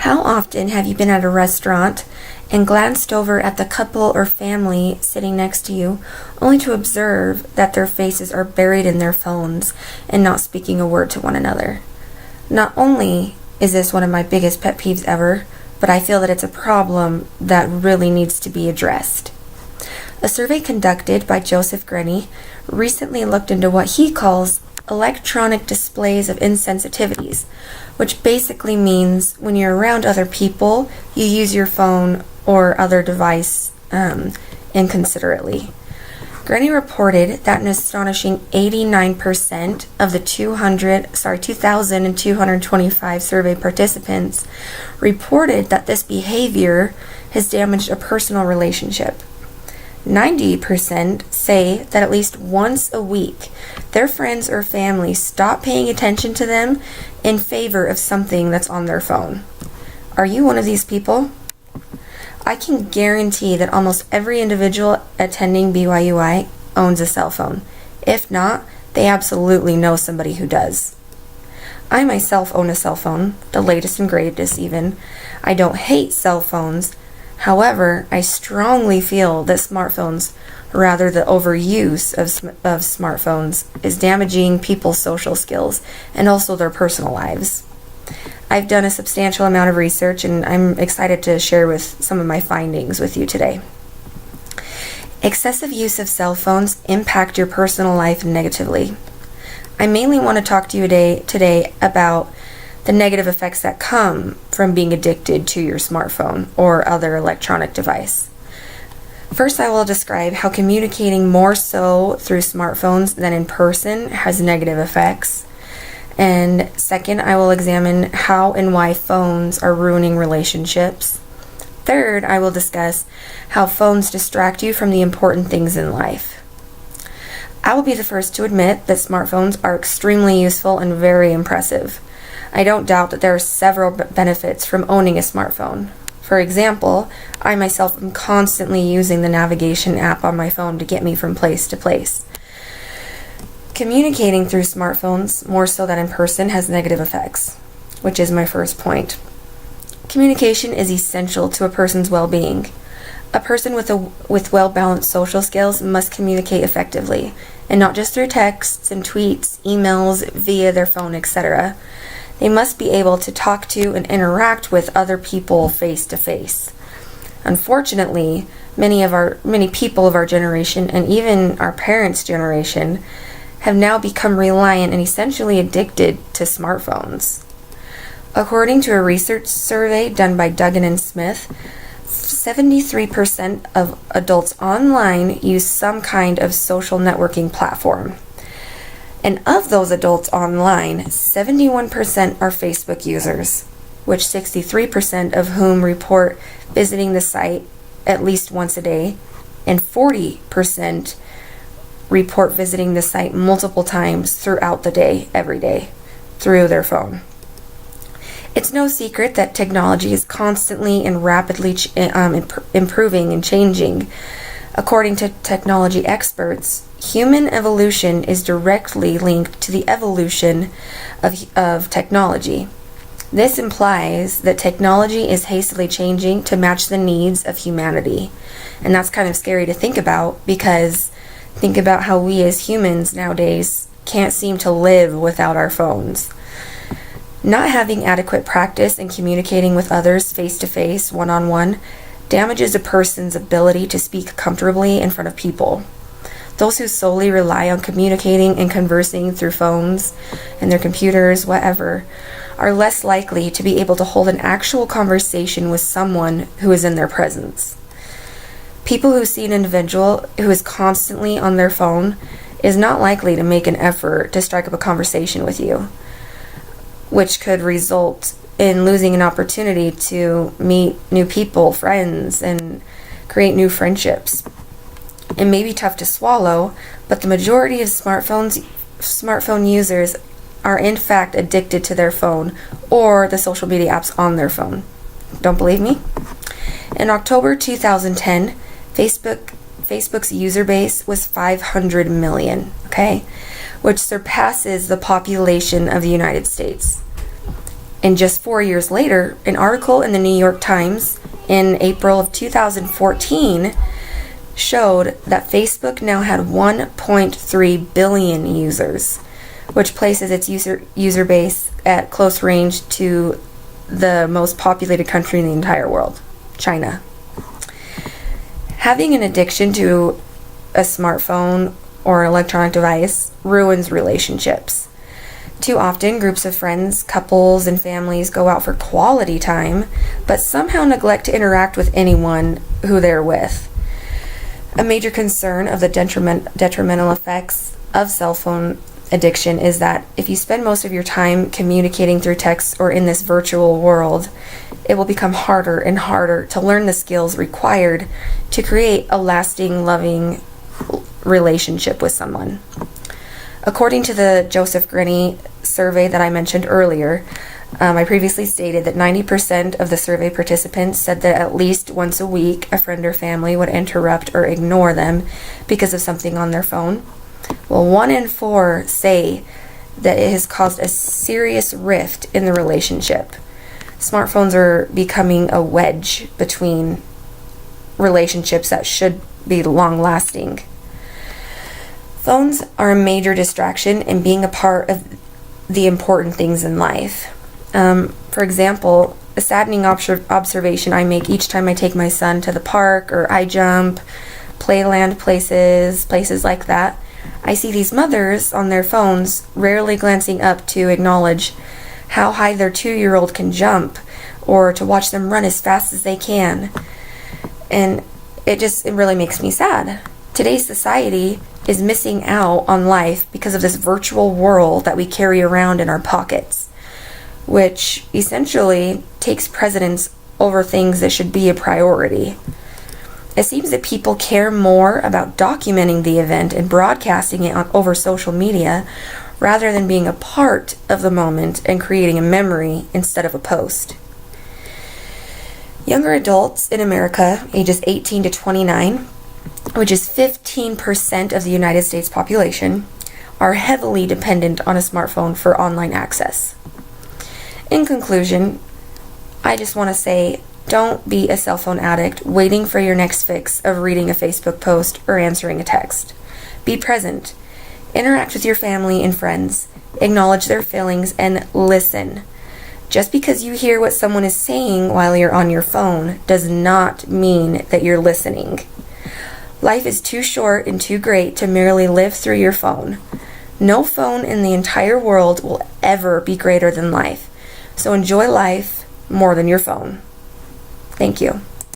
How often have you been at a restaurant and glanced over at the couple or family sitting next to you, only to observe that their faces are buried in their phones and not speaking a word to one another? Not only is this one of my biggest pet peeves ever, but I feel that it's a problem that really needs to be addressed. A survey conducted by Joseph Grenny recently looked into what he calls electronic displays of insensitivities, which basically means when you're around other people, you use your phone or other device inconsiderately. Grenny reported that an astonishing 89% of the 2,225 survey participants reported that this behavior has damaged a personal relationship. 90% say that at least once a week, their friends or family stop paying attention to them in favor of something that's on their phone. Are you one of these people? I can guarantee that almost every individual attending BYUI owns a cell phone. If not, they absolutely know somebody who does. I myself own a cell phone, the latest and greatest even. I don't hate cell phones. However, I strongly feel that smartphones, rather the overuse of smartphones, is damaging people's social skills and also their personal lives. I've done a substantial amount of research and I'm excited to share with some of my findings with you today. Excessive use of cell phones impact your personal life negatively. I mainly want to talk to you today about the negative effects that come from being addicted to your smartphone or other electronic device. First, I will describe how communicating more so through smartphones than in person has negative effects. And second, I will examine how and why phones are ruining relationships. Third, I will discuss how phones distract you from the important things in life. I will be the first to admit that smartphones are extremely useful and very impressive. I don't doubt that there are several benefits from owning a smartphone. For example, I myself am constantly using the navigation app on my phone to get me from place to place. Communicating through smartphones, more so than in person, has negative effects, which is my first point. Communication is essential to a person's well-being. A person with well-balanced social skills must communicate effectively, and not just through texts and tweets, emails, via their phone, etc. They must be able to talk to and interact with other people face to face. Unfortunately, many people of our generation and even our parents' generation have now become reliant and essentially addicted to smartphones. According to a research survey done by Duggan and Smith, 73% of adults online use some kind of social networking platform. And of those adults online, 71% are Facebook users, which 63% of whom report visiting the site at least once a day, and 40% report visiting the site multiple times throughout the day, every day, through their phone. It's no secret that technology is constantly and rapidly improving and changing. According to technology experts, human evolution is directly linked to the evolution of technology. This implies that technology is hastily changing to match the needs of humanity. And that's kind of scary to think about, because think about how we as humans nowadays can't seem to live without our phones. Not having adequate practice in communicating with others face-to-face, one-on-one, damages a person's ability to speak comfortably in front of people. Those who solely rely on communicating and conversing through phones and their computers, whatever, are less likely to be able to hold an actual conversation with someone who is in their presence. People who see an individual who is constantly on their phone is not likely to make an effort to strike up a conversation with you, which could result in losing an opportunity to meet new people, friends, and create new friendships. It may be tough to swallow, but the majority of smartphone users are in fact addicted to their phone or the social media apps on their phone. Don't believe me? In October 2010, Facebook's user base was 500 million, okay? Which surpasses the population of the United States. And just 4 years later, an article in the New York Times in April of 2014 showed that Facebook now had 1.3 billion users, which places its user base at close range to the most populated country in the entire world, China. Having an addiction to a smartphone or electronic device ruins relationships. Too often, groups of friends, couples, and families go out for quality time, but somehow neglect to interact with anyone who they're with. A major concern of the detrimental effects of cell phone addiction is that if you spend most of your time communicating through text or in this virtual world, it will become harder and harder to learn the skills required to create a lasting, loving relationship with someone. According to the Joseph Grenny survey that I mentioned earlier, I previously stated that 90% of the survey participants said that at least once a week a friend or family would interrupt or ignore them because of something on their phone. Well, 1 in 4 say that it has caused a serious rift in the relationship. Smartphones are becoming a wedge between relationships that should be long-lasting. Phones are a major distraction in being a part of the important things in life. For example, a saddening observation I make each time I take my son to the park or I jump, playland places like that, I see these mothers on their phones rarely glancing up to acknowledge how high their 2-year-old can jump or to watch them run as fast as they can. And it really makes me sad. Today's society is missing out on life because of this virtual world that we carry around in our pockets, which essentially takes precedence over things that should be a priority. It seems that people care more about documenting the event and broadcasting it over social media rather than being a part of the moment and creating a memory instead of a post. Younger adults in America, ages 18 to 29, which is 15% of the United States population, are heavily dependent on a smartphone for online access. In conclusion, I just want to say, don't be a cell phone addict waiting for your next fix of reading a Facebook post or answering a text. Be present. Interact with your family and friends. Acknowledge their feelings and listen. Just because you hear what someone is saying while you're on your phone does not mean that you're listening. Life is too short and too great to merely live through your phone. No phone in the entire world will ever be greater than life. So enjoy life more than your phone. Thank you.